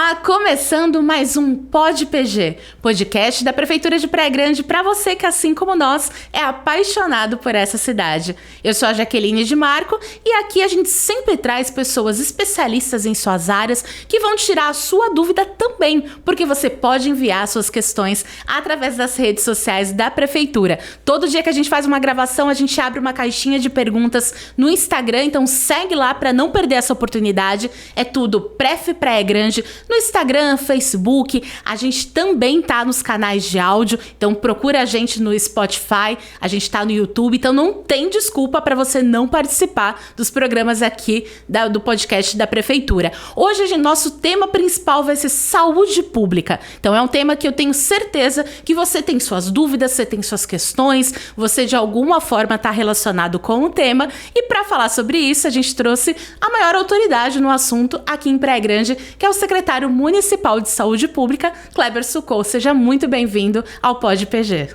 Olá, começando mais um Pod PG, podcast da Prefeitura de Praia Grande para você que, assim como nós, é apaixonado por essa cidade. Eu sou a Jaqueline de Marco e aqui a gente sempre traz pessoas especialistas em suas áreas que vão tirar a sua dúvida também, porque você pode enviar suas questões através das redes sociais da Prefeitura. Todo dia que a gente faz uma gravação, a gente abre uma caixinha de perguntas no Instagram, então segue lá para não perder essa oportunidade. É tudo Pref Praia Grande, no Instagram, Facebook, a gente também tá nos canais de áudio, então procura a gente no Spotify, a gente tá no YouTube, então não tem desculpa para você não participar dos programas aqui do podcast da Prefeitura. Hoje, nosso tema principal vai ser saúde pública, então é um tema que eu tenho certeza que você tem suas dúvidas, você tem suas questões, você de alguma forma tá relacionado com o tema, e para falar sobre isso, a gente trouxe a maior autoridade no assunto aqui em Praia Grande, que é o secretário Municipal de Saúde Pública, Kleber Sucol. Seja muito bem-vindo ao Pod PG.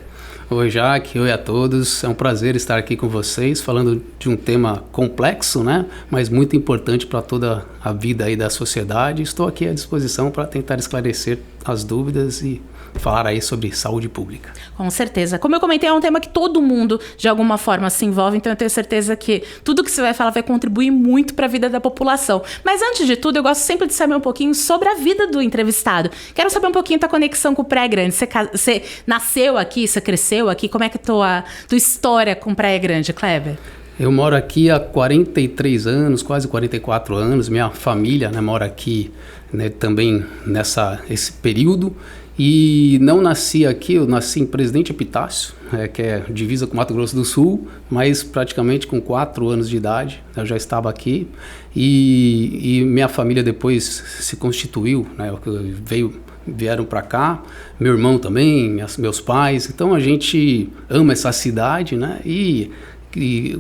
Oi, Jaque. Oi a todos. É um prazer estar aqui com vocês, falando de um tema complexo, né? Mas muito importante para toda a vida aí da sociedade. Estou aqui à disposição para tentar esclarecer as dúvidas e falar aí sobre saúde pública. Com certeza. Como eu comentei, é um tema que todo mundo, de alguma forma, se envolve, então eu tenho certeza que tudo que você vai falar vai contribuir muito para a vida da população. Mas antes de tudo, eu gosto sempre de saber um pouquinho sobre a vida do entrevistado. Quero saber um pouquinho da conexão com Praia Grande. Você nasceu aqui, você cresceu aqui? Como é que é a tua história com Praia Grande, Kleber? Eu moro aqui há 43 anos, quase 44 anos. Minha família, né, mora aqui, né, também esse período. E não nasci aqui, eu nasci em Presidente Epitácio, que é divisa com Mato Grosso do Sul, mas praticamente com 4 anos de idade eu já estava aqui. E minha família depois se constituiu, né, vieram para cá, meu irmão também, meus pais. Então a gente ama essa cidade, né, e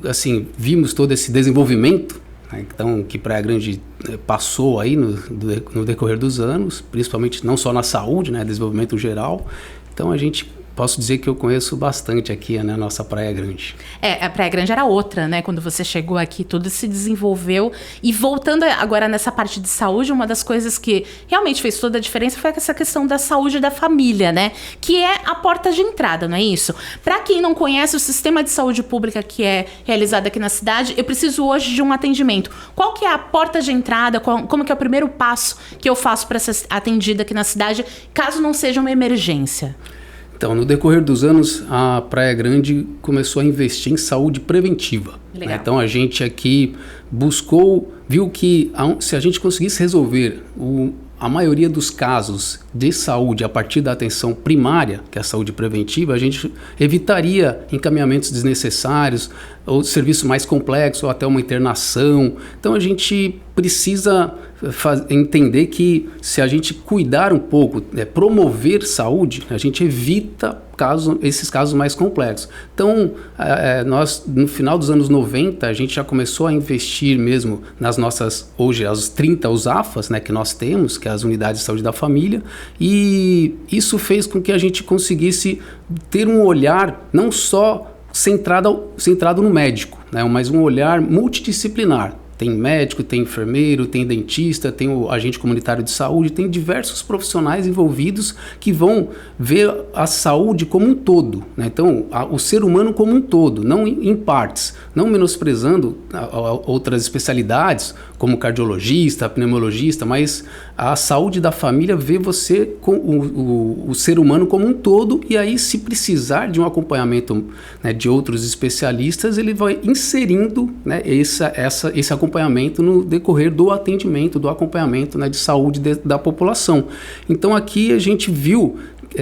assim, vimos todo esse desenvolvimento, né, então, que Praia Grande passou aí no decorrer dos anos, principalmente não só na saúde, né, desenvolvimento geral. Então posso dizer que eu conheço bastante aqui, né, a nossa Praia Grande. A Praia Grande era outra, né? Quando você chegou aqui, tudo se desenvolveu. E voltando agora nessa parte de saúde, uma das coisas que realmente fez toda a diferença foi essa questão da saúde da família, né? Que é a porta de entrada, não é isso? Para quem não conhece o sistema de saúde pública que é realizado aqui na cidade, eu preciso hoje de um atendimento. Qual que é a porta de entrada? Como que é o primeiro passo que eu faço para ser atendida aqui na cidade, caso não seja uma emergência? Então, no decorrer dos anos, a Praia Grande começou a investir em saúde preventiva. Né? Então, a gente aqui viu que se a gente conseguisse resolver a maioria dos casos de saúde a partir da atenção primária, que é a saúde preventiva, a gente evitaria encaminhamentos desnecessários, ou serviço mais complexo, ou até uma internação. Então, a gente precisa entender que se a gente cuidar um pouco, promover saúde, a gente evita esses casos mais complexos. Então, nós, no final dos anos 90, a gente já começou a investir mesmo nas nossas, hoje, as 30 USAFAs, né, que nós temos, que é as Unidades de Saúde da Família, e isso fez com que a gente conseguisse ter um olhar não só centrado no médico, né, mas um olhar multidisciplinar. Tem médico, tem enfermeiro, tem dentista, tem o agente comunitário de saúde, tem diversos profissionais envolvidos que vão ver a saúde como um todo, né? Então, o ser humano como um todo, não em partes, não menosprezando outras especialidades, como cardiologista, pneumologista, mas a saúde da família vê você, o ser humano como um todo, e aí, se precisar de um acompanhamento, né, de outros especialistas, ele vai inserindo, né, esse acompanhamento no decorrer do atendimento, do acompanhamento, né, de saúde da população. Então aqui a gente viu,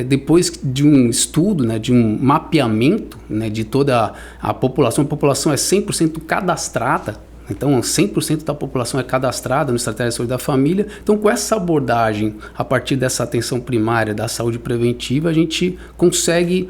depois de um estudo, né, de um mapeamento, né, de toda a população é 100% cadastrada. Então, 100% da população é cadastrada no Estratégia de Saúde da Família. Então, com essa abordagem, a partir dessa atenção primária da saúde preventiva, a gente consegue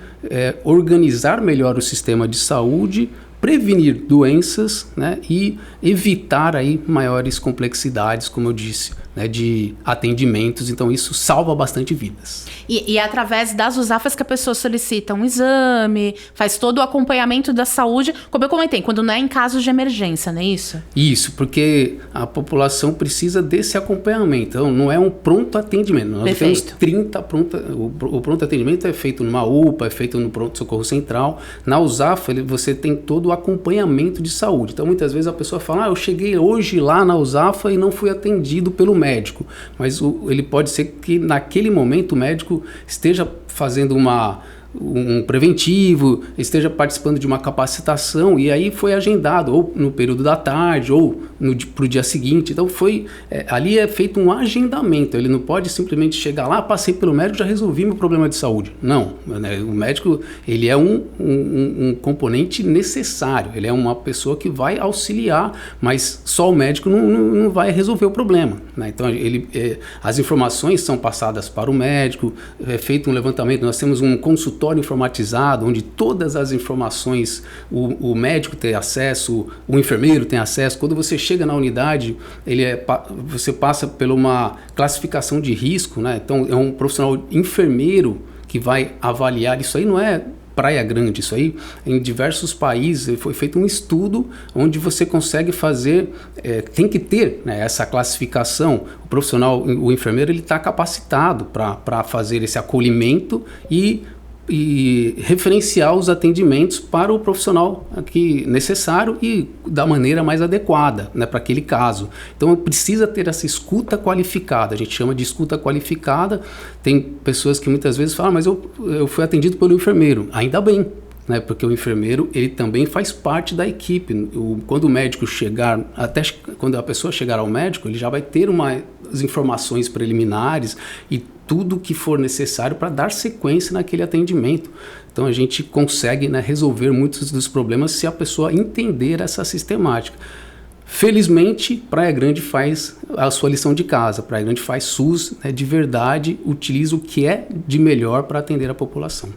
organizar melhor o sistema de saúde, prevenir doenças, né, e evitar aí maiores complexidades, como eu disse, né, de atendimentos, então isso salva bastante vidas. E é através das USAFAs que a pessoa solicita um exame, faz todo o acompanhamento da saúde, como eu comentei, quando não é em casos de emergência, não é isso? Isso, porque a população precisa desse acompanhamento, então não é um pronto atendimento. Nós temos 30 o pronto atendimento é feito numa UPA, é feito no pronto-socorro central. Na USAFA, você tem todo o acompanhamento de saúde. Então, muitas vezes a pessoa fala, eu cheguei hoje lá na USAFA e não fui atendido pelo médico. Mas ele pode ser que naquele momento o médico esteja fazendo um preventivo, esteja participando de uma capacitação e aí foi agendado ou no período da tarde ou para o dia seguinte. Então ali é feito um agendamento, ele não pode simplesmente chegar lá, passei pelo médico, já resolvi meu problema de saúde. Não, né? O médico ele é um componente necessário, ele é uma pessoa que vai auxiliar, mas só o médico não vai resolver o problema, né? Então as informações são passadas para o médico, é feito um levantamento, nós temos um consultório informatizado, onde todas as informações o médico tem acesso, o enfermeiro tem acesso. Quando você chega na unidade, você passa por uma classificação de risco, né? Então é um profissional enfermeiro que vai avaliar. Isso aí não é Praia Grande, isso aí em diversos países foi feito um estudo onde você consegue fazer, tem que ter, né, essa classificação. O profissional, o enfermeiro, ele está capacitado para fazer esse acolhimento e referenciar os atendimentos para o profissional aqui necessário e da maneira mais adequada, né, para aquele caso. Então precisa ter essa escuta qualificada, a gente chama de escuta qualificada. Tem pessoas que muitas vezes falam, mas eu fui atendido pelo enfermeiro. Ainda bem, né, porque o enfermeiro ele também faz parte da equipe. Quando o médico chegar, até quando a pessoa chegar ao médico, ele já vai ter as informações preliminares e tudo que for necessário para dar sequência naquele atendimento. Então a gente consegue, né, resolver muitos dos problemas se a pessoa entender essa sistemática. Felizmente, Praia Grande faz a sua lição de casa. Praia Grande faz SUS, né, de verdade, utiliza o que é de melhor para atender a população.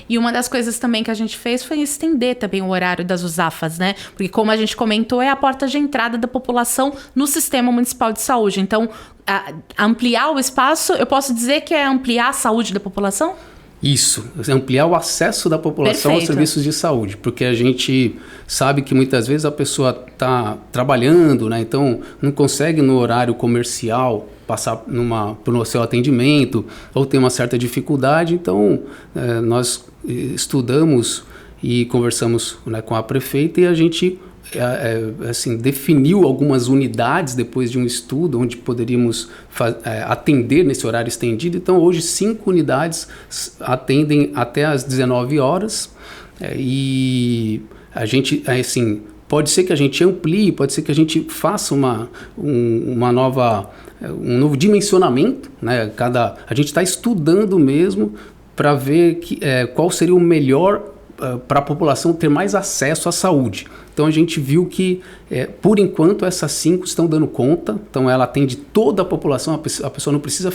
E uma das coisas também que a gente fez foi estender também o horário das USAFAs, né? Porque como a gente comentou, é a porta de entrada da população no Sistema Municipal de Saúde. Então, ampliar o espaço, eu posso dizer que é ampliar a saúde da população? Isso, ampliar o acesso da população aos serviços de saúde, porque a gente sabe que muitas vezes a pessoa está trabalhando, né? Então não consegue no horário comercial passar pelo seu atendimento ou tem uma certa dificuldade. Então nós estudamos e conversamos, né, com a prefeita e a gente assim, definiu algumas unidades depois de um estudo onde poderíamos atender nesse horário estendido. Então hoje 5 unidades atendem até às 19 horas e a gente, assim, pode ser que a gente amplie, pode ser que a gente faça um novo dimensionamento, né? A gente está estudando mesmo para ver qual seria o melhor para a população ter mais acesso à saúde. Então a gente viu que, por enquanto, essas 5 estão dando conta. Então ela atende toda a população, a pessoa não precisa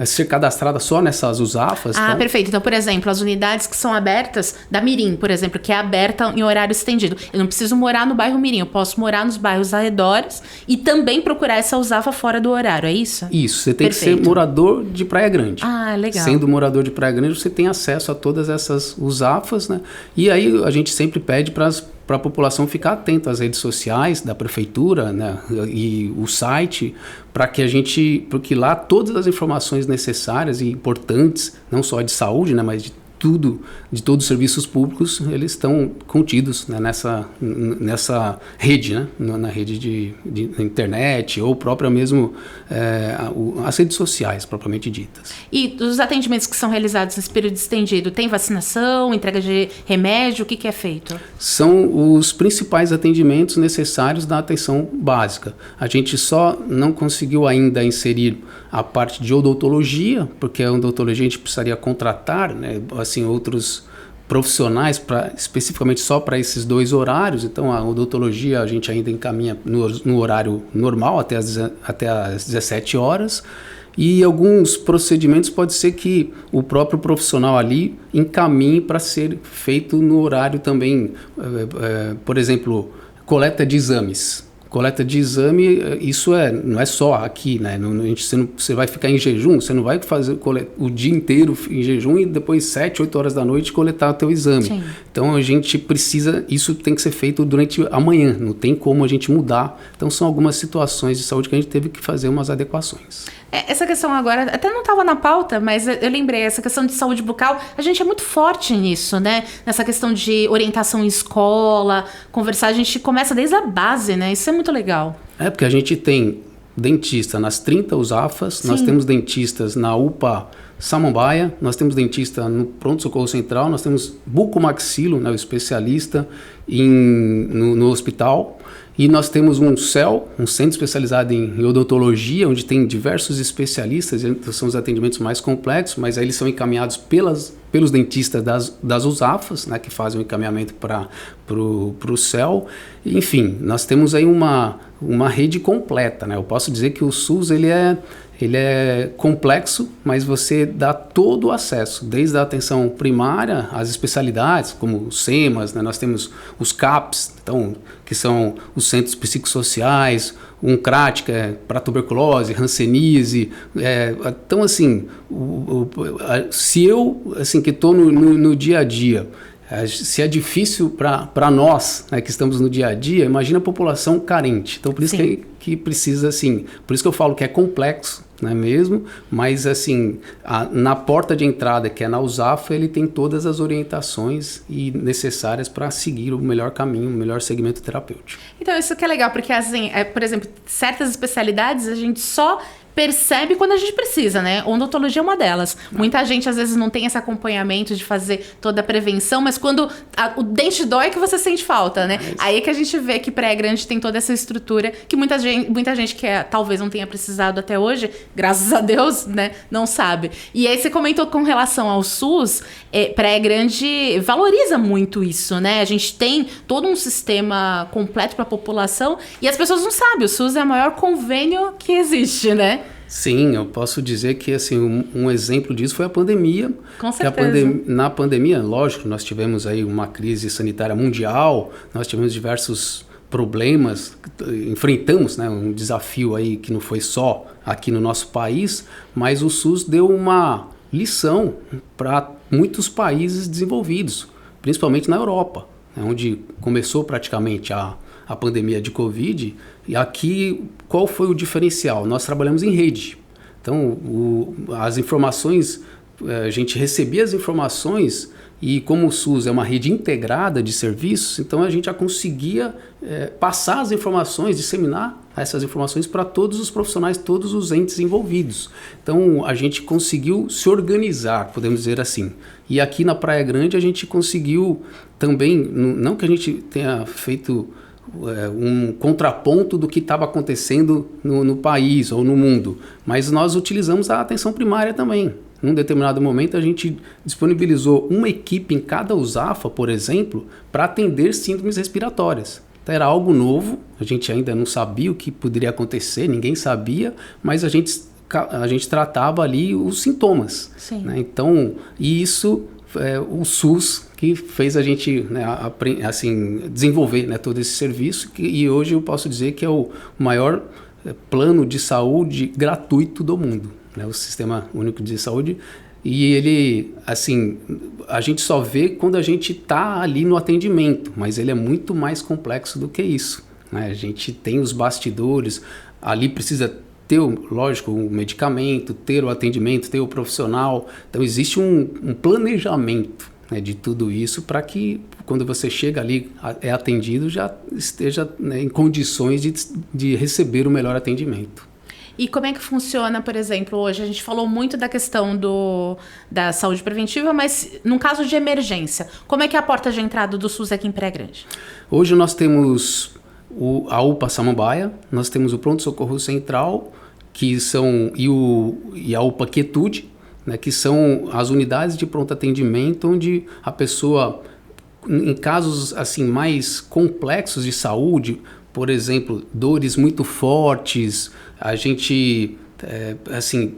ser cadastrada só nessas USAFAs. Ah, então. Perfeito. Então, por exemplo, as unidades que são abertas, da Mirim, por exemplo, que é aberta em horário estendido. Eu não preciso morar no bairro Mirim, eu posso morar nos bairros arredores e também procurar essa USAFA fora do horário, é isso? Isso, você tem que ser morador de Praia Grande. Ah, legal. Sendo morador de Praia Grande, você tem acesso a todas essas USAFAs, né? E aí a gente sempre pede para a população ficar atenta às redes sociais da prefeitura, né, e o site, porque lá todas as informações necessárias e importantes, não só de saúde, né, mas de todos os serviços públicos, eles estão contidos, né, nessa rede, né, na rede de internet ou própria mesmo as redes sociais propriamente ditas. E os atendimentos que são realizados nesse período estendido, tem vacinação, entrega de remédio, o que é feito? São os principais atendimentos necessários da atenção básica. A gente só não conseguiu ainda inserir a parte de odontologia, porque a odontologia a gente precisaria contratar, né, assim, outros profissionais especificamente só para esses 2 horários. Então a odontologia a gente ainda encaminha no horário normal até as 17 horas. E alguns procedimentos pode ser que o próprio profissional ali encaminhe para ser feito no horário também, por exemplo, coleta de exames. coleta de exame, isso não é só aqui, né? Você vai ficar em jejum, você não vai fazer o dia inteiro em jejum e depois 7, 8 horas da noite coletar o teu exame. Sim. Então a gente precisa, isso tem que ser feito durante a manhã, não tem como a gente mudar. Então são algumas situações de saúde que a gente teve que fazer umas adequações. Essa questão agora, até não estava na pauta, mas eu lembrei, essa questão de saúde bucal, a gente é muito forte nisso, né? Nessa questão de orientação em escola, conversar, a gente começa desde a base, né? Isso é muito legal. Porque a gente tem dentista nas 30 USAFAs, Sim. Nós temos dentistas na UPA Samambaia, nós temos dentista no Pronto-Socorro Central, nós temos bucomaxilo, né, o especialista no hospital, e nós temos um CEL, um centro especializado em odontologia, onde tem diversos especialistas, são os atendimentos mais complexos, mas aí eles são encaminhados pelos dentistas das USAFAs, né, que fazem o encaminhamento para o CEL. Enfim, nós temos aí uma rede completa, né? Eu posso dizer que o SUS ele é complexo, mas você dá todo o acesso, desde a atenção primária, às especialidades, como os SEMAS, né? Nós temos os CAPs, então, que são os centros psicossociais, um CRAT, que é para tuberculose, hanseníase. Então, assim, se eu, assim, que estou no dia a dia, se é difícil para nós, né, que estamos no dia a dia, imagina a população carente. Então, por isso que precisa, assim, por isso que eu falo que é complexo, não é mesmo? Mas, assim, na porta de entrada, que é na USAFA, ele tem todas as orientações necessárias para seguir o melhor caminho, o melhor segmento terapêutico. Então, isso que é legal, porque, assim, por exemplo, certas especialidades a gente só percebe quando a gente precisa, né? Odontologia é uma delas. Muita gente, às vezes, não tem esse acompanhamento de fazer toda a prevenção, mas quando o dente dói que você sente falta, né? Aí é que a gente vê que Praia Grande tem toda essa estrutura que muita gente que talvez não tenha precisado até hoje, graças a Deus, né? Não sabe. E aí você comentou com relação ao SUS, Praia Grande valoriza muito isso, né? A gente tem todo um sistema completo para a população e as pessoas não sabem. O SUS é o maior convênio que existe, né? Sim, eu posso dizer que assim, um exemplo disso foi a pandemia. Com certeza. Na pandemia, lógico, nós tivemos aí uma crise sanitária mundial, nós tivemos diversos problemas, enfrentamos, né, um desafio aí que não foi só aqui no nosso país, mas o SUS deu uma lição para muitos países desenvolvidos, principalmente na Europa, né, onde começou praticamente a pandemia de Covid. E aqui, qual foi o diferencial? Nós trabalhamos em rede. Então, as informações, a gente recebia as informações e como o SUS é uma rede integrada de serviços, então a gente já conseguia passar as informações, disseminar essas informações para todos os profissionais, todos os entes envolvidos. Então, a gente conseguiu se organizar, podemos dizer assim. E aqui na Praia Grande a gente conseguiu também, não que a gente tenha feito um contraponto do que estava acontecendo no país ou no mundo, mas nós utilizamos a atenção primária também. Num determinado momento a gente disponibilizou uma equipe em cada USAFA, por exemplo, para atender síndromes respiratórias. Então era algo novo, a gente ainda não sabia o que poderia acontecer, ninguém sabia, mas a gente tratava ali os sintomas. Sim. Né? Então, e isso o SUS que fez a gente, né, assim, desenvolver, né, todo esse serviço e hoje eu posso dizer que é o maior plano de saúde gratuito do mundo, né, o Sistema Único de Saúde. E ele, assim, a gente só vê quando a gente está ali no atendimento, mas ele é muito mais complexo do que isso, né? A gente tem os bastidores, ali precisa ter, lógico, o medicamento, ter o atendimento, ter o profissional. Então, existe um planejamento, né, de tudo isso para que, quando você chega ali, é atendido, já esteja, né, em condições de receber o melhor atendimento. E como é que funciona, por exemplo, hoje? A gente falou muito da questão da saúde preventiva, mas num caso de emergência, como é que é a porta de entrada do SUS aqui em Praia Grande? Hoje nós temos a UPA Samambaia, nós temos o Pronto-Socorro Central, que são, e a UPA Quietude, né, que são as unidades de pronto atendimento, onde a pessoa, em casos assim mais complexos de saúde, por exemplo, dores muito fortes, a gente assim,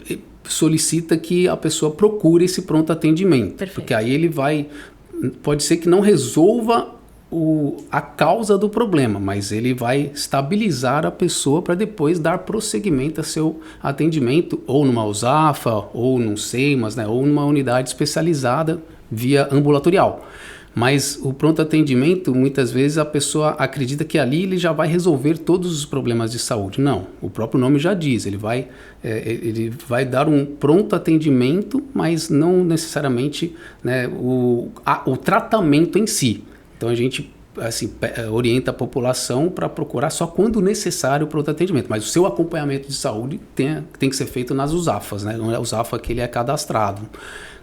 solicita que a pessoa procure esse pronto atendimento. Perfeito. Porque aí ele pode ser que não resolva a causa do problema, mas ele vai estabilizar a pessoa para depois dar prosseguimento a seu atendimento, ou numa USAFA, ou num SEIMAS, né, ou numa unidade especializada via ambulatorial. Mas o pronto atendimento, muitas vezes a pessoa acredita que ali ele já vai resolver todos os problemas de saúde. Não, o próprio nome já diz, ele vai dar um pronto atendimento, mas não necessariamente, né, o tratamento em si. Então a gente assim, orienta a população para procurar só quando necessário o pronto atendimento, mas o seu acompanhamento de saúde tem que ser feito nas USAFAs, né? Não é a USAFA que ele é cadastrado.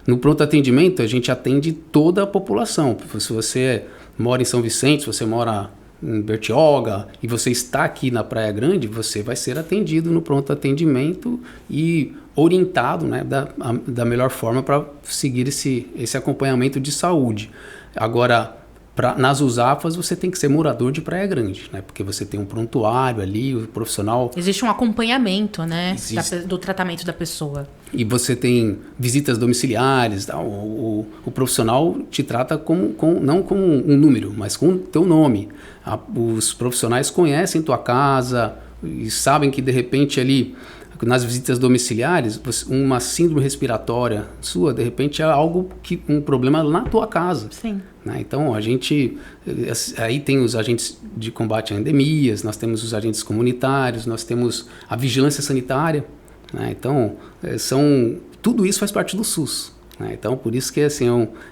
No pronto atendimento, a gente atende toda a população. Se você mora em São Vicente, se você mora em Bertioga e você está aqui na Praia Grande, você vai ser atendido no pronto atendimento e orientado, né, da melhor forma para seguir esse acompanhamento de saúde. Agora, nas USAFAs você tem que ser morador de Praia Grande, né? Porque você tem um prontuário ali, o profissional... Existe um acompanhamento, né? Do tratamento da pessoa. E você tem visitas domiciliares, tá? O profissional te trata não como um número, mas com o teu nome. Os profissionais conhecem tua casa e sabem que de repente ali... Nas visitas domiciliares, uma síndrome respiratória sua, de repente, é um problema na tua casa. Sim. Né? Então, aí tem os agentes de combate a endemias, nós temos os agentes comunitários, nós temos a vigilância sanitária. Né? Então, tudo isso faz parte do SUS. Né? Então, por isso que assim,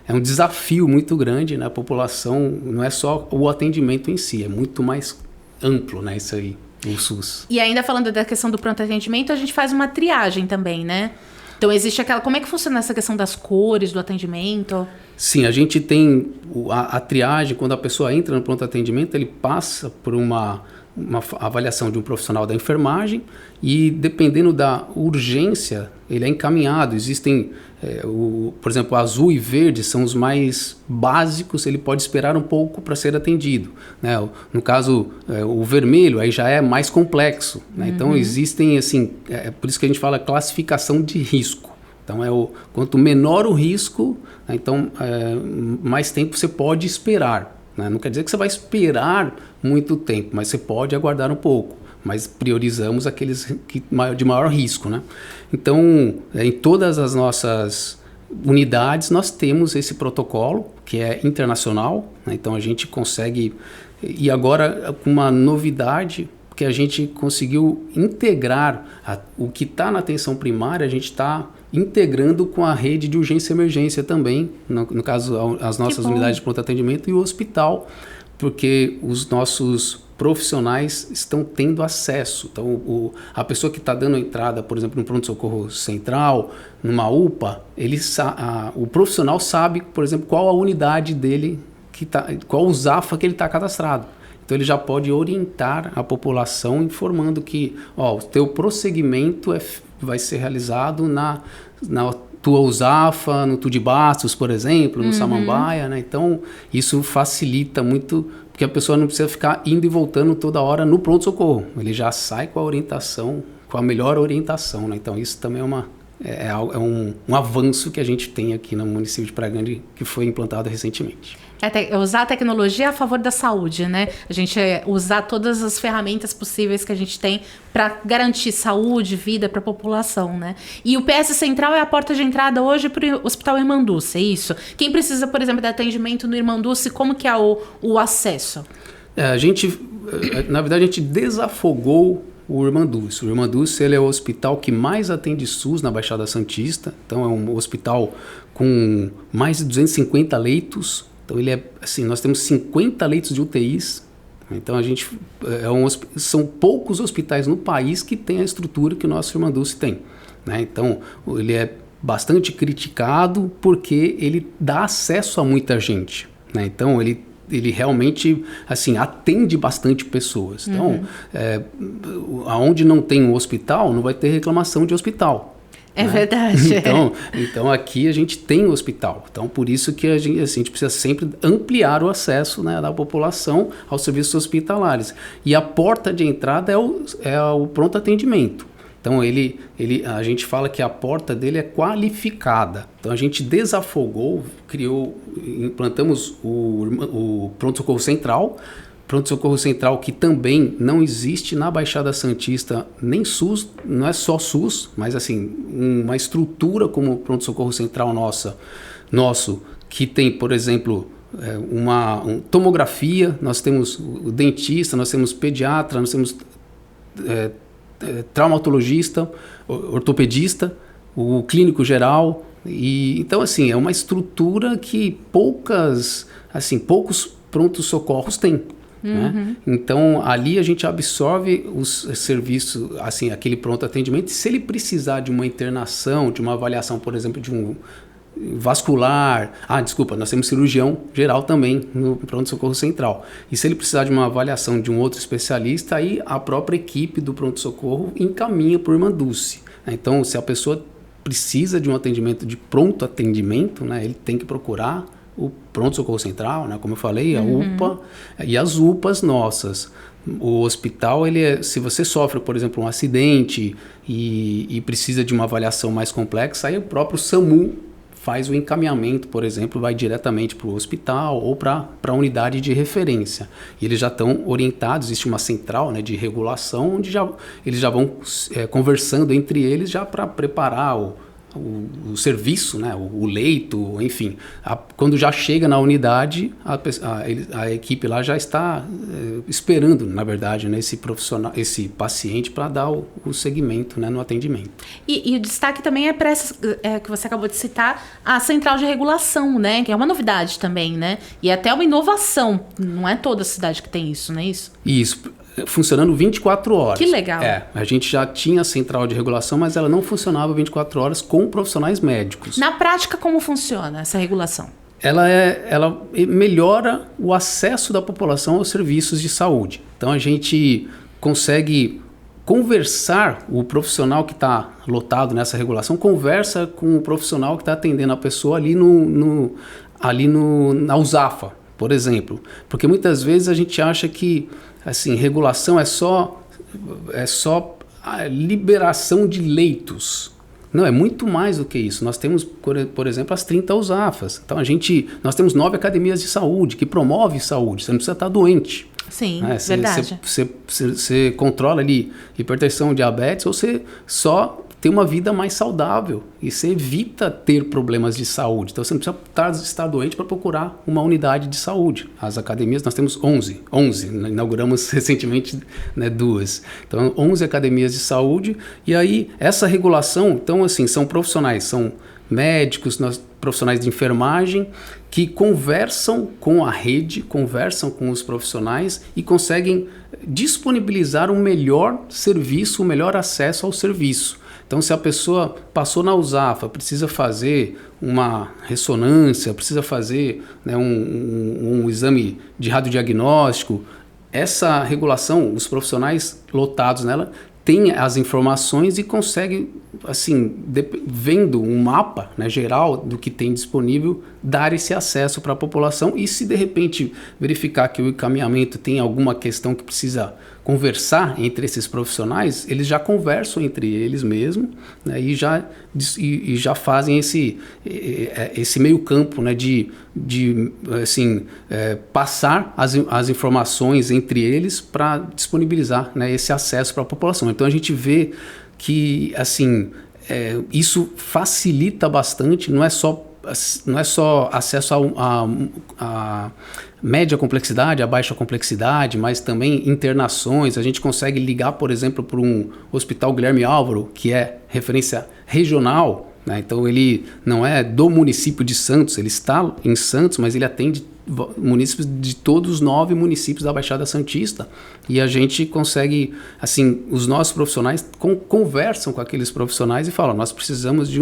é um desafio muito grande na população, não é só o atendimento em si, é muito mais amplo, né, isso aí. O SUS. E ainda falando da questão do pronto atendimento, a gente faz uma triagem também, né? Então existe aquela... Como é que funciona essa questão das cores do atendimento? Sim, a gente tem a triagem, quando a pessoa entra no pronto atendimento, ele passa por uma avaliação de um profissional da enfermagem e dependendo da urgência, ele é encaminhado. Existem, por exemplo, azul e verde são os mais básicos, ele pode esperar um pouco para ser atendido. Né? No caso, o vermelho aí já é mais complexo. Né? Então existem, assim, por isso que a gente fala classificação de risco. Então, quanto menor o risco, né? Então mais tempo você pode esperar. Né? Não quer dizer que você vai esperar muito tempo, mas você pode aguardar um pouco. Mas priorizamos aqueles de maior risco. Né? Então, em todas as nossas unidades, nós temos esse protocolo, que é internacional. Né? Então, a gente consegue... E agora, com uma novidade, que a gente conseguiu integrar o que está na atenção primária, a gente está integrando com a rede de urgência e emergência também, no caso, as nossas unidades de pronto atendimento e o hospital, porque os nossos profissionais estão tendo acesso. Então, a pessoa que está dando entrada, por exemplo, no pronto-socorro central, numa UPA, o profissional sabe, por exemplo, qual a unidade dele, qual o ZAFA que ele está cadastrado. Então, ele já pode orientar a população informando que o teu prosseguimento vai ser realizado na tua USAFA, no Tude Bastos, por exemplo, no Samambaia. Né? Então, isso facilita muito, porque a pessoa não precisa ficar indo e voltando toda hora no pronto-socorro. Ele já sai com a orientação, com a melhor orientação. Né? Então, isso também é um avanço que a gente tem aqui no município de Praia Grande, que foi implantado recentemente. Usar a tecnologia a favor da saúde, né? A gente usar todas as ferramentas possíveis que a gente tem para garantir saúde, vida para a população, né? E o PS Central é a porta de entrada hoje para o Hospital Irmanduce, é isso? Quem precisa, por exemplo, de atendimento no Irmanduce, como que é o acesso? Na verdade, a gente desafogou o Irmanduce. O Irmanduce, ele é o hospital que mais atende SUS na Baixada Santista. Então, é um hospital com mais de 250 leitos. Então, nós temos 50 leitos de UTIs. Então, são poucos hospitais no país que têm a estrutura que o nosso Irmanduce tem. Né? Então, ele é bastante criticado porque ele dá acesso a muita gente. Né? Então, ele realmente atende bastante pessoas. Então, aonde não tem um hospital, não vai ter reclamação de hospital. É, né? Verdade. Então, aqui a gente tem um hospital. Então, por isso que a gente precisa sempre ampliar o acesso, né, da população aos serviços hospitalares. E a porta de entrada é o pronto atendimento. Então a gente fala que a porta dele é qualificada. Então a gente desafogou, implantamos o pronto-socorro central. Pronto-socorro central que também não existe na Baixada Santista, nem SUS, não é só SUS, mas assim, uma estrutura como o pronto-socorro central nosso, que tem, por exemplo, uma tomografia, nós temos o dentista, nós temos pediatra, nós temos traumatologista, ortopedista, o clínico geral. E então assim, é uma estrutura que poucos prontos-socorros têm. Né? Então ali a gente absorve os serviços, assim, aquele pronto atendimento. Se ele precisar de uma internação, de uma avaliação, por exemplo, de um vascular, nós temos cirurgião geral também no pronto-socorro central. E se ele precisar de uma avaliação de um outro especialista, aí a própria equipe do pronto-socorro encaminha por Irmã Dulce. Então, se a pessoa precisa de um atendimento de pronto atendimento, né, ele tem que procurar o pronto-socorro central, né, como eu falei, a UPA e as UPAs nossas. O hospital, se você sofre, por exemplo, um acidente e precisa de uma avaliação mais complexa, aí o próprio SAMU faz o encaminhamento, por exemplo, vai diretamente para o hospital ou para a unidade de referência. E eles já estão orientados, existe uma central, né, de regulação, onde eles já vão conversando entre eles já para preparar o serviço, né, o leito, enfim. Quando já chega na unidade, a equipe lá já está esperando, na verdade, né, esse paciente para dar o segmento, né, no atendimento. E o destaque também é para essa que você acabou de citar, a central de regulação, né, que é uma novidade também, né, e até uma inovação. Não é toda cidade que tem isso, não é isso? Isso. Funcionando 24 horas. Que legal. A gente já tinha central de regulação, mas ela não funcionava 24 horas com profissionais médicos. Na prática, como funciona essa regulação? Ela melhora o acesso da população aos serviços de saúde. Então, a gente consegue conversar, o profissional que está lotado nessa regulação, conversa com o profissional que está atendendo a pessoa ali na USAFA, por exemplo. Porque muitas vezes a gente acha que assim, regulação é só a liberação de leitos. Não, é muito mais do que isso. Nós temos, por exemplo, as 30 USAFAs. Então, nós temos 9 academias de saúde que promovem saúde. Você não precisa estar doente. Sim, verdade. Você controla ali hipertensão, diabetes, ou você só tem uma vida mais saudável e você evita ter problemas de saúde. Então, você não precisa estar doente para procurar uma unidade de saúde. As academias, nós temos 11, inauguramos recentemente, né, 2. Então, 11 academias de saúde. E aí, essa regulação, então, assim, são profissionais, são médicos, profissionais de enfermagem, que conversam com a rede, conversam com os profissionais e conseguem disponibilizar um melhor serviço, um melhor acesso ao serviço. Então, se a pessoa passou na USAFA, precisa fazer uma ressonância, precisa fazer, né, um exame de radiodiagnóstico, essa regulação, os profissionais lotados nela, têm as informações e conseguem, assim, vendo um mapa, né, geral do que tem disponível, dar esse acesso para a população. E se de repente verificar que o encaminhamento tem alguma questão que precisa conversar entre esses profissionais, eles já conversam entre eles mesmos, né, e já fazem esse meio campo, né, de passar as informações entre eles para disponibilizar, né, esse acesso para a população. Então a gente vê que assim, isso facilita bastante, não é só acesso a média complexidade, a baixa complexidade, mas também internações. A gente consegue ligar, por exemplo, para um hospital Guilherme Álvaro, que é referência regional, né? Então ele não é do município de Santos, ele está em Santos, mas ele atende municípios de todos os 9 municípios da Baixada Santista. E a gente consegue, assim, os nossos profissionais conversam com aqueles profissionais e falam: nós precisamos de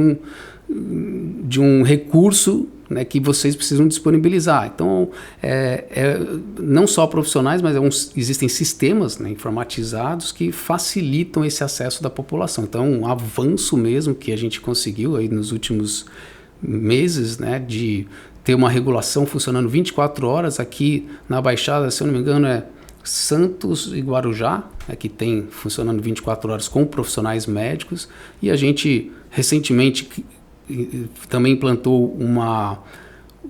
um recurso, né, que vocês precisam disponibilizar. Então, não só profissionais, mas existem sistemas, né, informatizados que facilitam esse acesso da população. Então, um avanço mesmo que a gente conseguiu aí nos últimos meses, né, de ter uma regulação funcionando 24 horas aqui na Baixada, se eu não me engano, Santos e Guarujá, que tem funcionando 24 horas com profissionais médicos, e a gente recentemente também implantou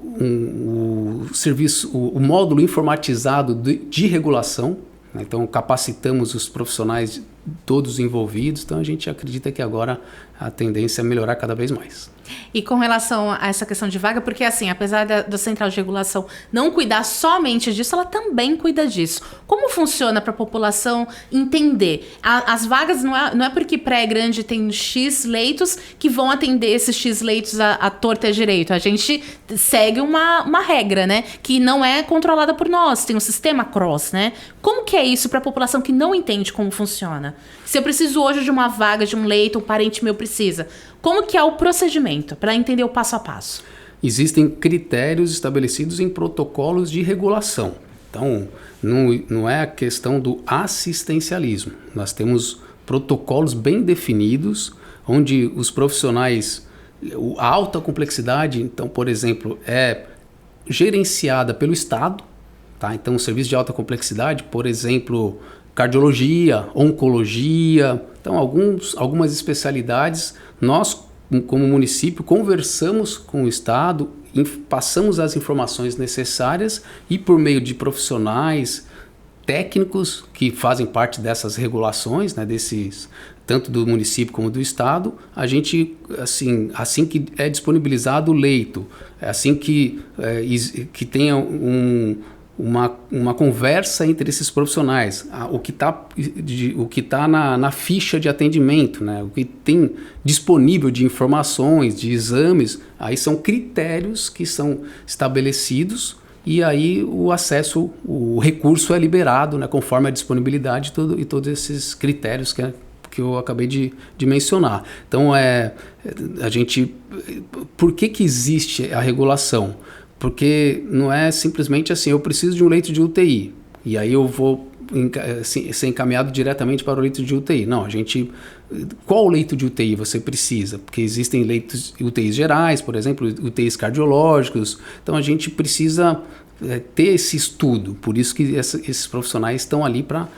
o serviço, o módulo informatizado de regulação, né? Então capacitamos os profissionais todos envolvidos, então a gente acredita que agora a tendência é melhorar cada vez mais. E com relação a essa questão de vaga, porque assim, apesar da Central de Regulação não cuidar somente disso, ela também cuida disso. Como funciona para a população entender? As vagas não é porque Praia Grande tem X leitos que vão atender esses X leitos à torta e à direito. A gente segue uma regra, né? Que não é controlada por nós, tem um sistema cross, né? Como que é isso para a população que não entende como funciona? Se eu preciso hoje de uma vaga, de um leito, um parente meu precisa, como que é o procedimento, para entender o passo a passo? Existem critérios estabelecidos em protocolos de regulação. Então, não é a questão do assistencialismo. Nós temos protocolos bem definidos, onde os profissionais, a alta complexidade, então, por exemplo, é gerenciada pelo Estado. Tá? Então, o serviço de alta complexidade, por exemplo, cardiologia, oncologia, então algumas especialidades, nós, como município, conversamos com o Estado, passamos as informações necessárias e por meio de profissionais técnicos que fazem parte dessas regulações, né, tanto do município como do Estado, a gente, assim que é disponibilizado o leito, assim que tenha uma conversa entre esses profissionais, o que tá na ficha de atendimento, né? O que tem disponível de informações, de exames, aí são critérios que são estabelecidos e aí o acesso, o recurso é liberado, né? Conforme a disponibilidade e todos esses critérios que eu acabei de mencionar. Então, por que existe a regulação? Porque não é simplesmente assim, eu preciso de um leito de UTI, e aí eu vou ser encaminhado diretamente para o leito de UTI. Não, qual leito de UTI você precisa? Porque existem leitos UTIs gerais, por exemplo, UTIs cardiológicos, então a gente precisa ter esse estudo, por isso que esses profissionais estão ali para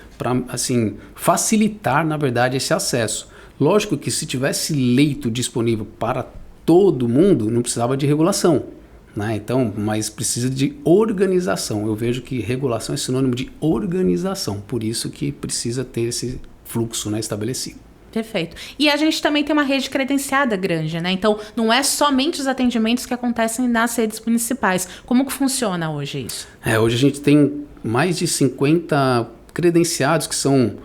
assim, facilitar, na verdade, esse acesso. Lógico que se tivesse leito disponível para todo mundo, não precisava de regulação. Né? Então, mas precisa de organização. Eu vejo que regulação é sinônimo de organização, por isso que precisa ter esse fluxo, né, estabelecido. Perfeito. E a gente também tem uma rede credenciada grande, né? Então, não é somente os atendimentos que acontecem nas redes municipais. Como que funciona hoje isso? Hoje a gente tem mais de 50 credenciados que são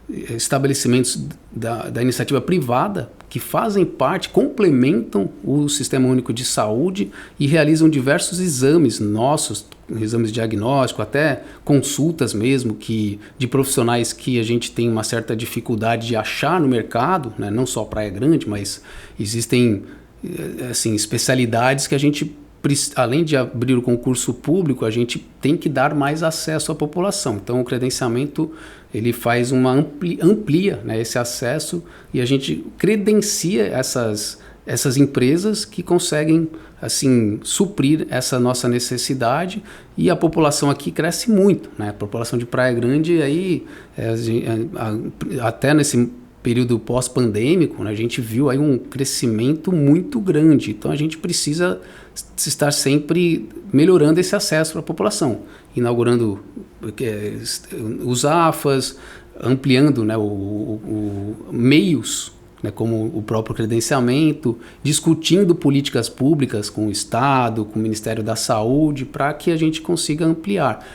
estabelecimentos da iniciativa privada que fazem parte, complementam o Sistema Único de Saúde e realizam diversos exames nossos, exames de diagnóstico, até consultas mesmo de profissionais que a gente tem uma certa dificuldade de achar no mercado, né? Não só Praia Grande, mas existem assim, especialidades que a gente, além de abrir o concurso público, a gente tem que dar mais acesso à população. Então, o credenciamento ele faz amplia, né, esse acesso e a gente credencia essas empresas que conseguem assim suprir essa nossa necessidade e a população aqui cresce muito, né? A população de Praia Grande aí até nesse período pós-pandêmico, né, a gente viu aí um crescimento muito grande. Então a gente precisa estar sempre melhorando esse acesso para a população, inaugurando os AFAs, ampliando, né, meios, né, como o próprio credenciamento, discutindo políticas públicas com o Estado, com o Ministério da Saúde, para que a gente consiga ampliar.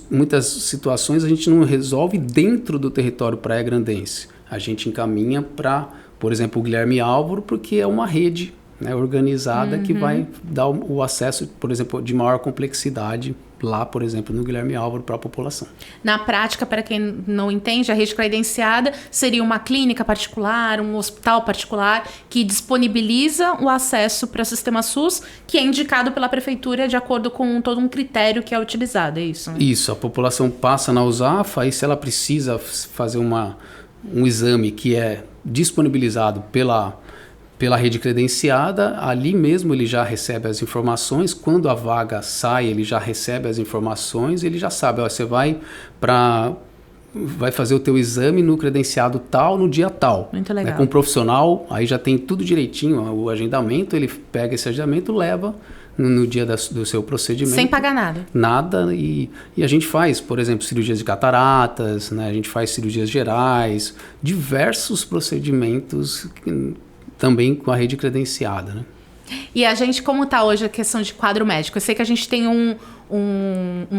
Muitas situações a gente não resolve dentro do território praia-grandense. A gente encaminha para, por exemplo, o Guilherme Álvaro, porque é uma rede, né, organizada que vai dar o acesso, por exemplo, de maior complexidade lá, por exemplo, no Guilherme Álvaro para a população. Na prática, para quem não entende, a rede credenciada seria uma clínica particular, um hospital particular que disponibiliza o acesso para o Sistema SUS, que é indicado pela Prefeitura de acordo com todo um critério que é utilizado, é isso? Né? Isso, a população passa na USAFA, aí se ela precisa fazer um exame que é disponibilizado pela rede credenciada, ali mesmo ele já recebe as informações, quando a vaga sai ele já recebe as informações, ele já sabe, ó, você vai fazer o teu exame no credenciado tal, no dia tal. Muito legal. Né? Com o profissional, aí já tem tudo direitinho, o agendamento, ele pega esse agendamento, leva no dia do seu procedimento. Sem pagar nada. Nada, e a gente faz, por exemplo, cirurgias de cataratas, né? A gente faz cirurgias gerais, diversos procedimentos também com a rede credenciada, né? E a gente, como está hoje a questão de quadro médico? Eu sei que a gente tem um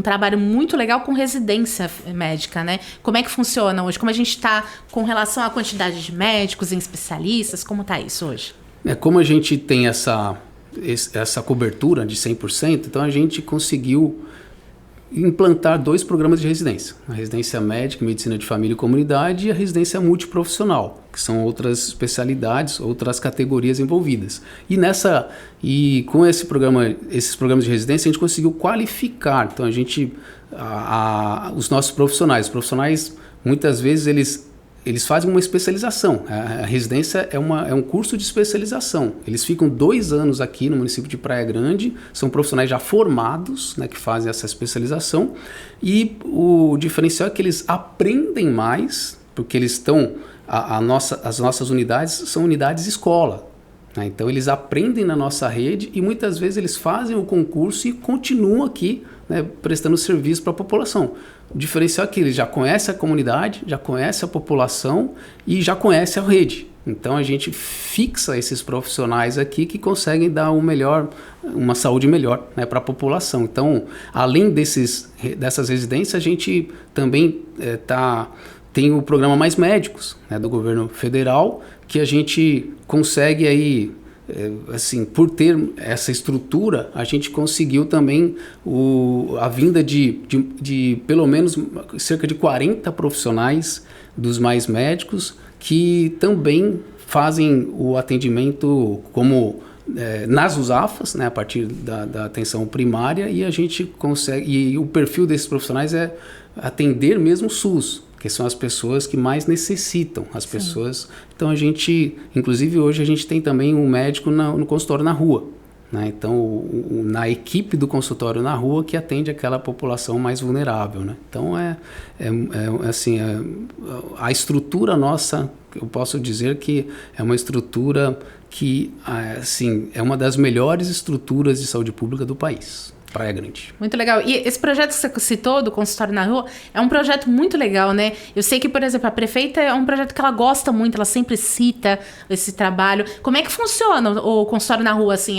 trabalho muito legal com residência médica, né? Como é que funciona hoje? Como a gente está com relação à quantidade de médicos e especialistas? Como está isso hoje? Como a gente tem essa cobertura de 100%, então a gente conseguiu implantar 2 programas de residência. A residência médica, medicina de família e comunidade, e a residência multiprofissional, que são outras especialidades, outras categorias envolvidas. E com esses programas de residência, a gente conseguiu qualificar. Então, os nossos profissionais. Os profissionais, muitas vezes, eles fazem uma especialização. A residência é um curso de especialização. Eles ficam 2 anos aqui no município de Praia Grande, são profissionais já formados, né, que fazem essa especialização, e o diferencial é que eles aprendem mais, porque eles estão... as nossas unidades são unidades escola, né? Então eles aprendem na nossa rede e muitas vezes eles fazem o concurso e continuam aqui, né, prestando serviço para a população. O diferencial é que eles já conhecem a comunidade, já conhecem a população e já conhecem a rede. Então a gente fixa esses profissionais aqui que conseguem dar uma saúde melhor, né, para a população. Então, além dessas residências, a gente também tem o programa Mais Médicos, né, do governo federal, que a gente consegue aí, por ter essa estrutura, a gente conseguiu também a vinda de pelo menos cerca de 40 profissionais dos Mais Médicos que também fazem o atendimento como nas USAFAs, né, a partir da atenção primária, e a gente consegue, e o perfil desses profissionais é atender mesmo o SUS, que são as pessoas que mais necessitam, as pessoas. Então inclusive hoje a gente tem também um médico no consultório na rua, né? Então na equipe do consultório na rua que atende aquela população mais vulnerável, né? Então a estrutura nossa, eu posso dizer que é uma estrutura que é uma das melhores estruturas de saúde pública do país. Praia Grande. Muito legal. E esse projeto que você citou, do consultório na rua, é um projeto muito legal, né? Eu sei que, por exemplo, a prefeita é um projeto que ela gosta muito, ela sempre cita esse trabalho. Como é que funciona o consultório na rua, assim?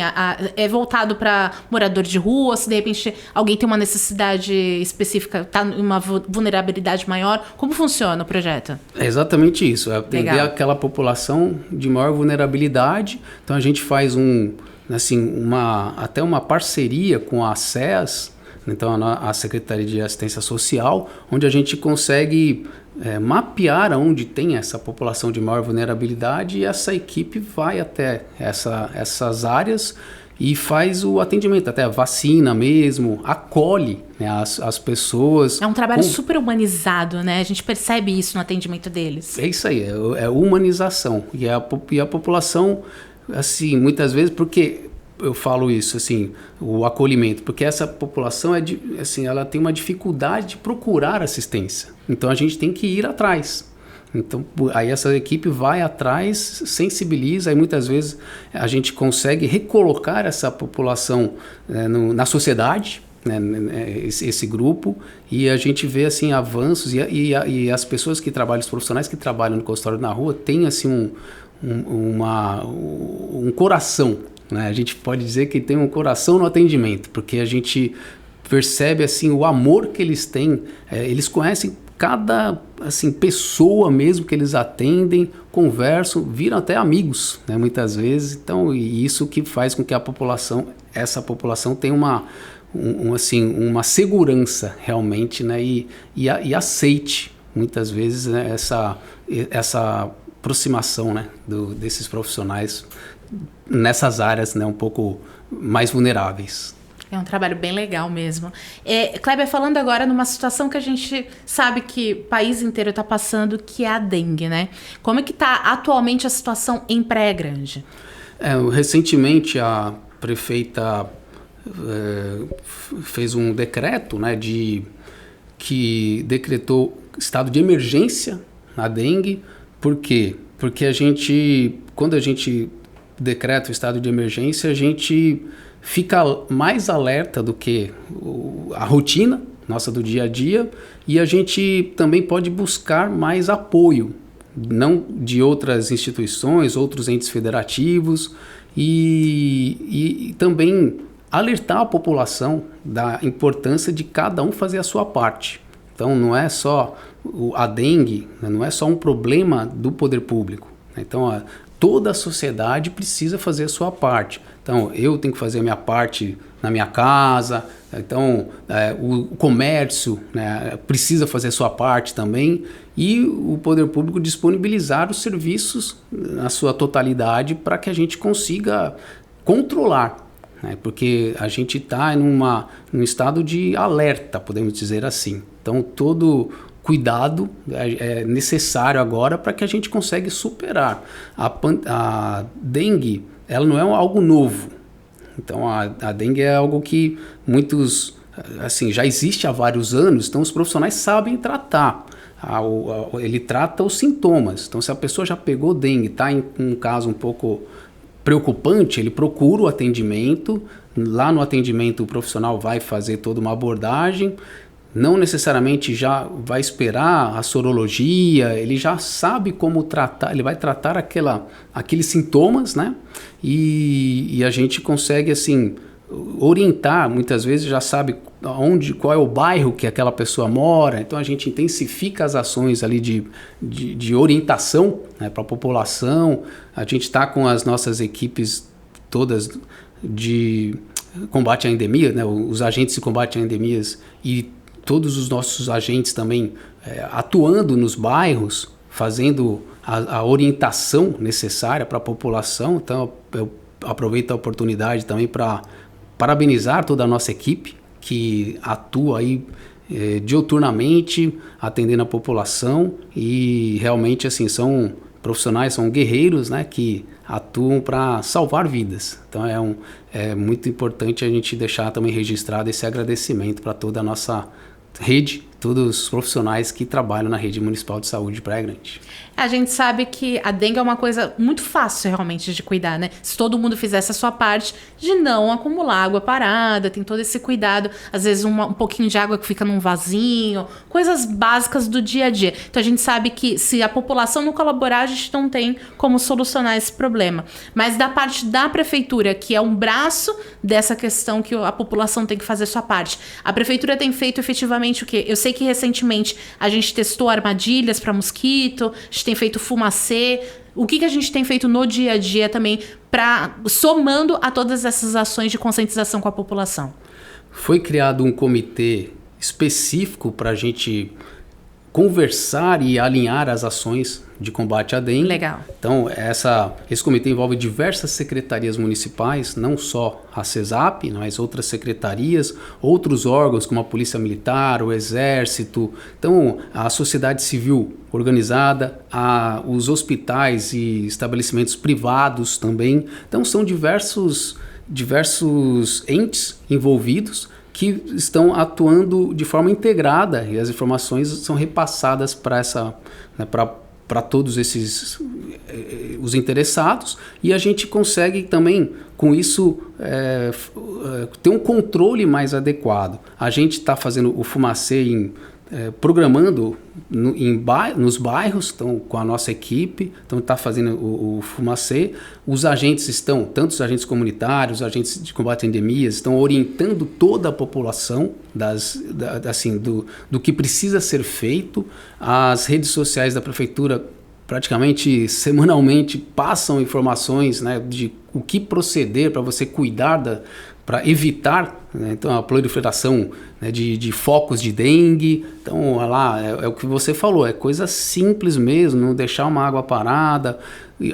É voltado para morador de rua? Se de repente alguém tem uma necessidade específica, está em uma vulnerabilidade maior, como funciona o projeto? É exatamente isso, é atender legal. Aquela população de maior vulnerabilidade. Então a gente faz até uma parceria com a SES, então a Secretaria de Assistência Social, onde a gente consegue mapear onde tem essa população de maior vulnerabilidade, e essa equipe vai até essas áreas e faz o atendimento, até a vacina mesmo, acolhe, né, as pessoas. É um trabalho super humanizado, né? A gente percebe isso no atendimento deles. É isso aí, é humanização. E a população, assim, muitas vezes, porque eu falo isso, assim, o acolhimento, porque essa população ela tem uma dificuldade de procurar assistência. Então a gente tem que ir atrás. Então aí essa equipe vai atrás, sensibiliza, e muitas vezes a gente consegue recolocar essa população na sociedade, né, esse grupo, e a gente vê assim avanços, e as pessoas que trabalham, os profissionais que trabalham no consultório na rua têm assim um coração, né? A gente pode dizer que tem um coração no atendimento, porque a gente percebe assim o amor que eles têm. Eles conhecem cada pessoa mesmo que eles atendem, conversam, viram até amigos, né, muitas vezes. Então, e isso que faz com que essa população tenha uma segurança realmente, né, e aceite muitas vezes, né, essa aproximação, né, desses profissionais nessas áreas, né, um pouco mais vulneráveis. É um trabalho bem legal mesmo. Kleber, falando agora numa situação que a gente sabe que o país inteiro está passando, que é a dengue, né? Como é que está atualmente a situação em Praia Grande? Recentemente a prefeita fez um decreto, né, que decretou estado de emergência na dengue. Por quê? Porque quando a gente decreta o estado de emergência, a gente fica mais alerta do que a rotina nossa do dia a dia, e a gente também pode buscar mais apoio, não de outras instituições, outros entes federativos, e também alertar a população da importância de cada um fazer a sua parte. Então não é só a dengue, não é só um problema do poder público. Então toda a sociedade precisa fazer a sua parte. Então eu tenho que fazer a minha parte na minha casa, então o comércio, né, precisa fazer a sua parte também, e o poder público disponibilizar os serviços na sua totalidade para que a gente consiga controlar, né, porque a gente está num estado de alerta, podemos dizer assim. Então todo cuidado é necessário agora para que a gente consiga superar. A dengue, ela não é algo novo. Então a dengue é algo que muitos, assim, já existe há vários anos, então os profissionais sabem tratar. Ele trata os sintomas. Então se a pessoa já pegou dengue, está em um caso um pouco preocupante, ele procura o atendimento. Lá no atendimento o profissional vai fazer toda uma abordagem. Não necessariamente já vai esperar a sorologia, ele já sabe como tratar, ele vai tratar aqueles sintomas, né? E a gente consegue, assim, orientar, muitas vezes já sabe qual é o bairro que aquela pessoa mora, então a gente intensifica as ações ali de orientação, né, para a população. A gente está com as nossas equipes todas de combate à endemia, né, os agentes de combate a endemias, e todos os nossos agentes também atuando nos bairros, fazendo a orientação necessária para a população. Então eu aproveito a oportunidade também para parabenizar toda a nossa equipe que atua aí diuturnamente atendendo a população, e realmente assim são profissionais, são guerreiros, né, que atuam para salvar vidas. Então é muito importante a gente deixar também registrado esse agradecimento para toda a nossa rede, todos os profissionais que trabalham na rede municipal de saúde de Praia Grande. A gente sabe que a dengue é uma coisa muito fácil realmente de cuidar, né? Se todo mundo fizesse a sua parte de não acumular água parada, tem todo esse cuidado, às vezes um pouquinho de água que fica num vasinho, coisas básicas do dia a dia. Então a gente sabe que se a população não colaborar, a gente não tem como solucionar esse problema. Mas da parte da prefeitura, que é um braço dessa questão que a população tem que fazer a sua parte, a prefeitura tem feito efetivamente o quê? Eu sei que recentemente a gente testou armadilhas para mosquito, a gente tem feito fumacê. O que a gente tem feito no dia a dia também, somando a todas essas ações de conscientização com a população? Foi criado um comitê específico para a gente conversar e alinhar as ações de combate à dengue. Legal. Então, esse comitê envolve diversas secretarias municipais, não só a CESAP, mas outras secretarias, outros órgãos como a Polícia Militar, o Exército, então a sociedade civil organizada, os hospitais e estabelecimentos privados também. Então, são diversos entes envolvidos que estão atuando de forma integrada, e as informações são repassadas para todos esses os interessados, e a gente consegue também com isso ter um controle mais adequado. A gente está fazendo o fumacê programando nos bairros, então, com a nossa equipe, então está fazendo o fumacê. Os agentes estão, tanto os agentes comunitários, os agentes de combate a endemias, estão orientando toda a população do que precisa ser feito. As redes sociais da prefeitura praticamente semanalmente passam informações, né, de o que proceder para você cuidar para evitar, né, então, a proliferação, né, de focos de dengue. Então, lá é o que você falou, é coisa simples mesmo, não deixar uma água parada.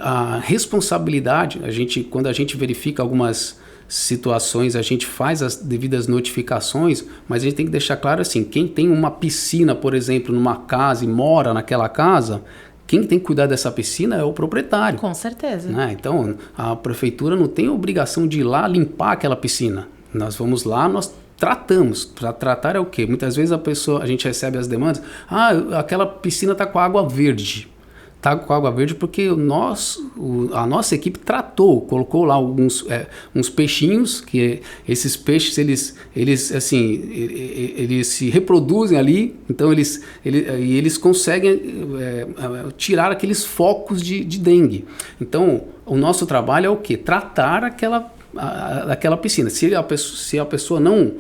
A responsabilidade, quando a gente verifica algumas situações a gente faz as devidas notificações, mas a gente tem que deixar claro assim, quem tem uma piscina, por exemplo, numa casa e mora naquela casa, quem tem que cuidar dessa piscina é o proprietário. Com certeza. Né? Então, a prefeitura não tem obrigação de ir lá limpar aquela piscina. Nós vamos lá, nós tratamos. Para tratar é o quê? Muitas vezes a gente recebe as demandas, aquela piscina está com água verde. Está com água verde porque a nossa equipe tratou, colocou lá uns peixinhos, que esses peixes eles se reproduzem ali, então eles conseguem tirar aqueles focos de dengue. Então, o nosso trabalho é o quê? Tratar aquela piscina. Se a pessoa não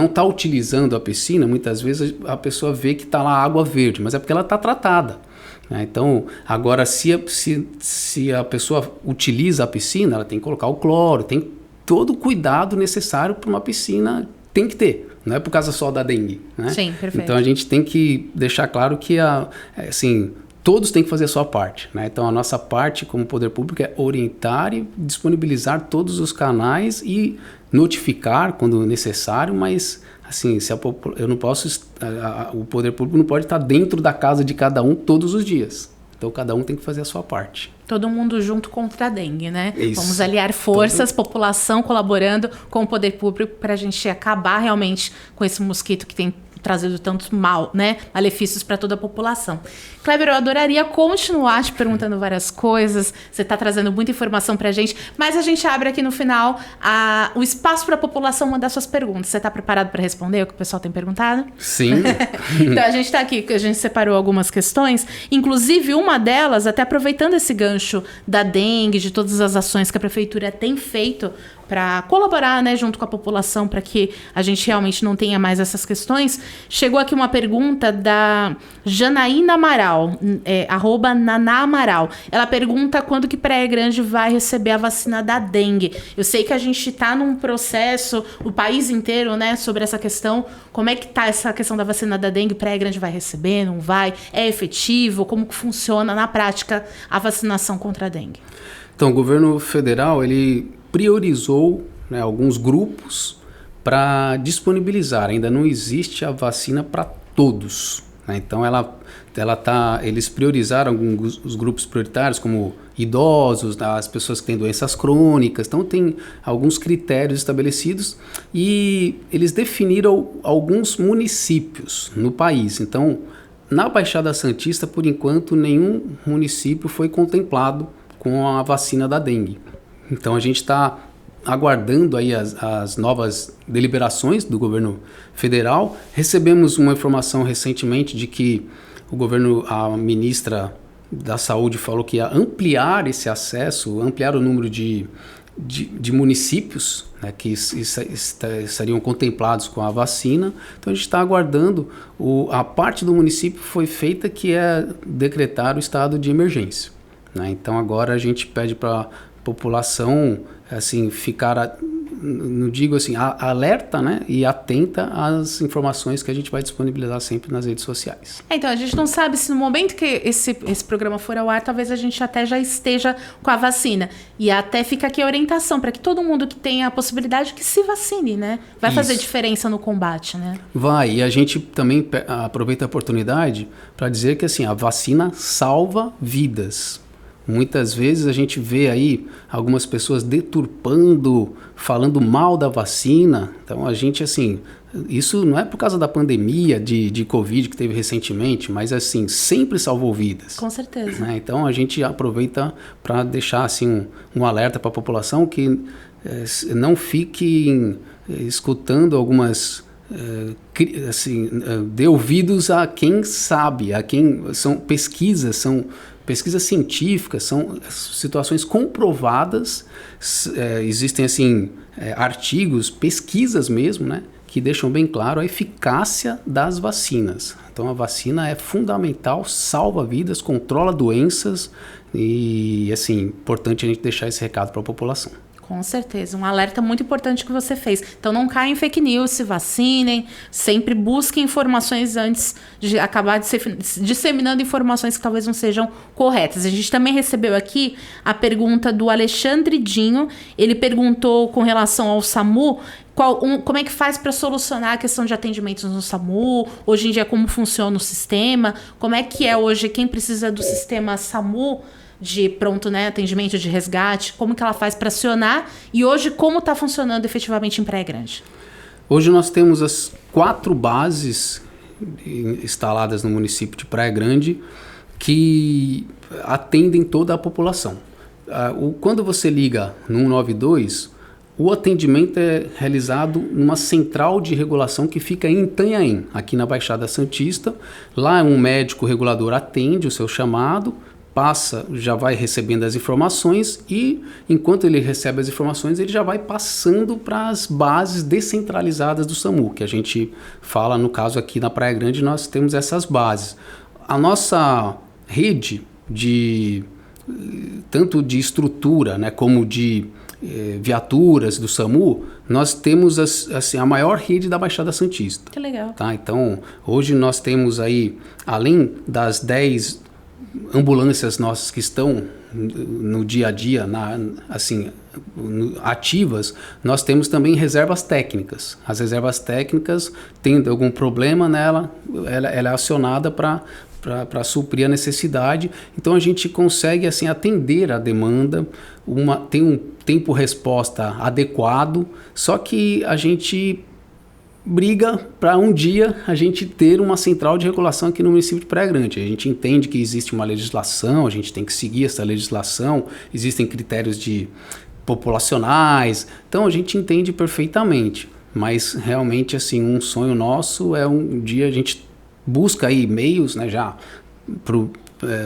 está utilizando a piscina, muitas vezes a pessoa vê que está lá água verde, mas é porque ela está tratada. Então, agora, se a pessoa utiliza a piscina, ela tem que colocar o cloro, tem todo o cuidado necessário para uma piscina, tem que ter, não é por causa só da dengue. Né? Sim, perfeito. Então, a gente tem que deixar claro que todos têm que fazer a sua parte. Né? Então, a nossa parte como poder público é orientar e disponibilizar todos os canais e notificar quando necessário, mas assim, eu não posso, o poder público não pode estar dentro da casa de cada um todos os dias. Então, cada um tem que fazer a sua parte. Todo mundo junto contra a dengue, né? Isso. Vamos aliar forças, população colaborando com o poder público para a gente acabar realmente com esse mosquito que tem trazido tantos malefícios para toda a população. Kleber, eu adoraria continuar te perguntando várias coisas, você está trazendo muita informação para a gente, mas a gente abre aqui no final o espaço para a população mandar suas perguntas. Você está preparado para responder o que o pessoal tem perguntado? Sim. Então a gente está aqui, a gente separou algumas questões, inclusive uma delas, até aproveitando esse gancho da dengue, de todas as ações que a prefeitura tem feito para colaborar, né, junto com a população para que a gente realmente não tenha mais essas questões. Chegou aqui uma pergunta da Janaína Amaral, @Naná Amaral. Ela pergunta quando que Praia Grande vai receber a vacina da dengue. Eu sei que a gente está num processo, o país inteiro, né, sobre essa questão. Como é que está essa questão da vacina da dengue? Praia Grande vai receber, não vai? É efetivo? Como que funciona na prática a vacinação contra a dengue? Então, o governo federal, ele priorizou, né, alguns grupos para disponibilizar. Ainda não existe a vacina para todos. Né? Então, eles priorizaram os grupos prioritários, como idosos, as pessoas que têm doenças crônicas. Então, tem alguns critérios estabelecidos e eles definiram alguns municípios no país. Então, na Baixada Santista, por enquanto, nenhum município foi contemplado com a vacina da dengue. Então, a gente está aguardando aí as novas deliberações do governo federal. Recebemos uma informação recentemente de que a ministra da Saúde falou que ia ampliar esse acesso, ampliar o número de municípios, né, que estariam contemplados com a vacina. Então, a gente está aguardando. A parte do município foi feita, que é decretar o estado de emergência. Né? Então, agora a gente pede para a população ficar, não digo assim, alerta, né, e atenta às informações que a gente vai disponibilizar sempre nas redes sociais. Então, a gente não sabe se no momento que esse programa for ao ar, talvez a gente até já esteja com a vacina. E até fica aqui a orientação para que todo mundo que tenha a possibilidade que se vacine, né? Vai fazer diferença no combate, né? Vai, e a gente também aproveita a oportunidade para dizer que a vacina salva vidas. Muitas vezes a gente vê aí algumas pessoas deturpando, falando mal da vacina. Então, a gente, isso não é por causa da pandemia de Covid que teve recentemente, mas, sempre salvou vidas. Com certeza. Né? Então, a gente aproveita para deixar, um alerta para a população que não fique escutando algumas... dê ouvidos a quem sabe, a quem são pesquisas científicas, são situações comprovadas. Existem artigos, pesquisas mesmo, né, que deixam bem claro a eficácia das vacinas. Então, a vacina é fundamental, salva vidas, controla doenças e, importante a gente deixar esse recado para a população. Com certeza, um alerta muito importante que você fez. Então não caia em fake news, se vacinem, sempre busquem informações antes de acabar disseminando informações que talvez não sejam corretas. A gente também recebeu aqui a pergunta do Alexandre Dinho, ele perguntou com relação ao SAMU, como é que faz para solucionar a questão de atendimentos no SAMU, hoje em dia como funciona o sistema, como é que é hoje quem precisa do sistema SAMU, de pronto, né, atendimento de resgate, como que ela faz para acionar e hoje como está funcionando efetivamente em Praia Grande? Hoje nós temos as 4 bases instaladas no município de Praia Grande que atendem toda a população. Quando você liga no 192, o atendimento é realizado numa central de regulação que fica em Itanhaém, aqui na Baixada Santista. Lá um médico regulador atende o seu chamado, já vai recebendo as informações e, enquanto ele recebe as informações, ele já vai passando para as bases descentralizadas do SAMU, que a gente fala, no caso aqui na Praia Grande, nós temos essas bases. A nossa rede, tanto de estrutura, né, como de viaturas do SAMU, nós temos a maior rede da Baixada Santista. Que legal. Tá? Então, hoje nós temos aí, além das 10 ambulâncias nossas que estão no dia a dia, ativas, nós temos também reservas técnicas. As reservas técnicas, tendo algum problema nela, ela é acionada para suprir a necessidade. Então a gente consegue assim atender a demanda, tem um tempo-resposta adequado, só que a gente briga para um dia a gente ter uma central de regulação aqui no município de Praia Grande. A gente entende que existe uma legislação, a gente tem que seguir essa legislação, existem critérios populacionais, então a gente entende perfeitamente, mas realmente assim, um sonho nosso é um dia a gente busca aí meios, né, já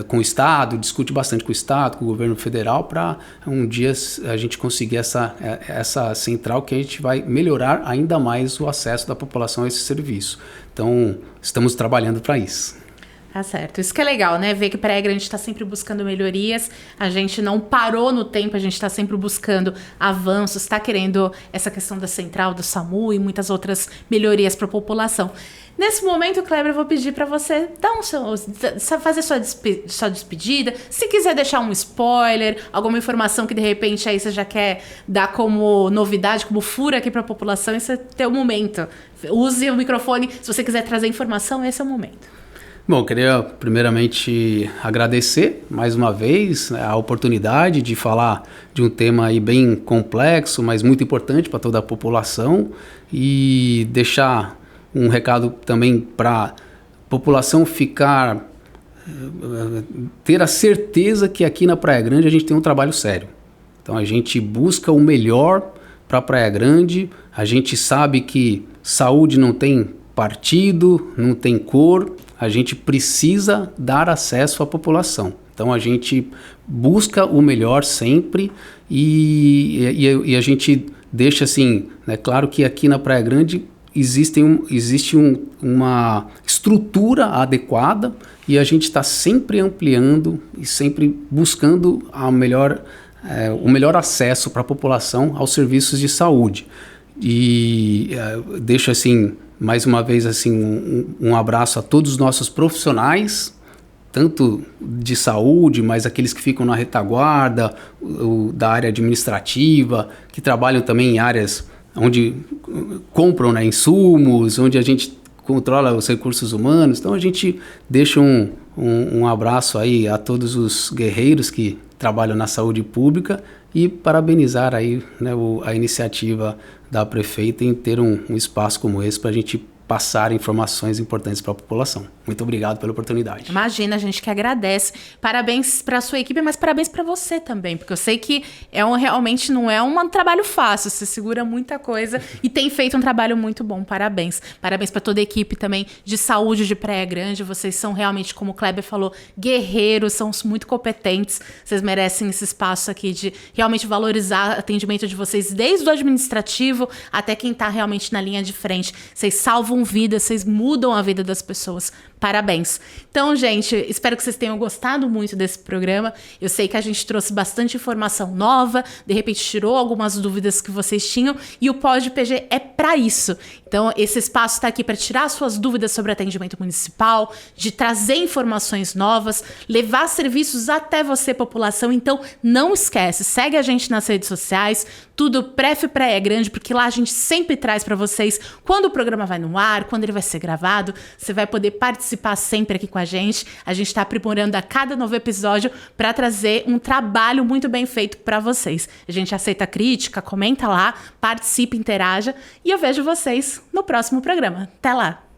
com o Estado, discute bastante com o Estado, com o governo federal, para um dia a gente conseguir essa central que a gente vai melhorar ainda mais o acesso da população a esse serviço. Então, estamos trabalhando para isso. Tá certo. Isso que é legal, né? Ver que Praia Grande está sempre buscando melhorias, a gente não parou no tempo, a gente está sempre buscando avanços, está querendo essa questão da central, do SAMU e muitas outras melhorias para a população. Nesse momento, Kleber, eu vou pedir para você fazer sua despedida. Se quiser deixar um spoiler, alguma informação que de repente aí você já quer dar como novidade, como furo aqui para a população, esse é o teu momento. Use o microfone. Se você quiser trazer informação, esse é o momento. Bom, queria primeiramente agradecer mais uma vez a oportunidade de falar de um tema aí bem complexo, mas muito importante para toda a população e deixar um recado também para a população ter a certeza que aqui na Praia Grande a gente tem um trabalho sério. Então a gente busca o melhor para a Praia Grande, a gente sabe que saúde não tem partido, não tem cor, a gente precisa dar acesso à população. Então a gente busca o melhor sempre e a gente deixa assim, né, claro que aqui na Praia Grande existe uma estrutura adequada e a gente está sempre ampliando e sempre buscando o melhor acesso para a população aos serviços de saúde. E deixo assim, mais uma vez assim, um abraço a todos os nossos profissionais, tanto de saúde, mas aqueles que ficam na retaguarda, da área administrativa, que trabalham também em áreas onde compram, né, insumos, onde a gente controla os recursos humanos. Então a gente deixa um abraço aí a todos os guerreiros que trabalham na saúde pública e parabenizar aí, né, a iniciativa da prefeita em ter um espaço como esse para a gente passar informações importantes para a população. Muito obrigado pela oportunidade. Imagina, a gente que agradece. Parabéns para a sua equipe, mas parabéns para você também, porque eu sei que realmente não é um trabalho fácil, você segura muita coisa e tem feito um trabalho muito bom. Parabéns. Parabéns para toda a equipe também de saúde de Praia Grande. Vocês são realmente, como o Kleber falou, guerreiros, são muito competentes. Vocês merecem esse espaço aqui de realmente valorizar o atendimento de vocês, desde o administrativo até quem está realmente na linha de frente. Vocês salvam vidas, vocês mudam a vida das pessoas. Parabéns. Então, gente, espero que vocês tenham gostado muito desse programa. Eu sei que a gente trouxe bastante informação nova, de repente tirou algumas dúvidas que vocês tinham, e o Pode PG é para isso. Então, esse espaço está aqui para tirar suas dúvidas sobre atendimento municipal, de trazer informações novas, levar serviços até você, população. Então, não esquece, segue a gente nas redes sociais, tudo Pref Praia Grande, porque lá a gente sempre traz para vocês quando o programa vai no ar, quando ele vai ser gravado. Você vai poder participar sempre aqui com a gente. A gente está aprimorando a cada novo episódio para trazer um trabalho muito bem feito para vocês. A gente aceita crítica, comenta lá, participe, interaja, e eu vejo vocês no próximo programa. Até lá!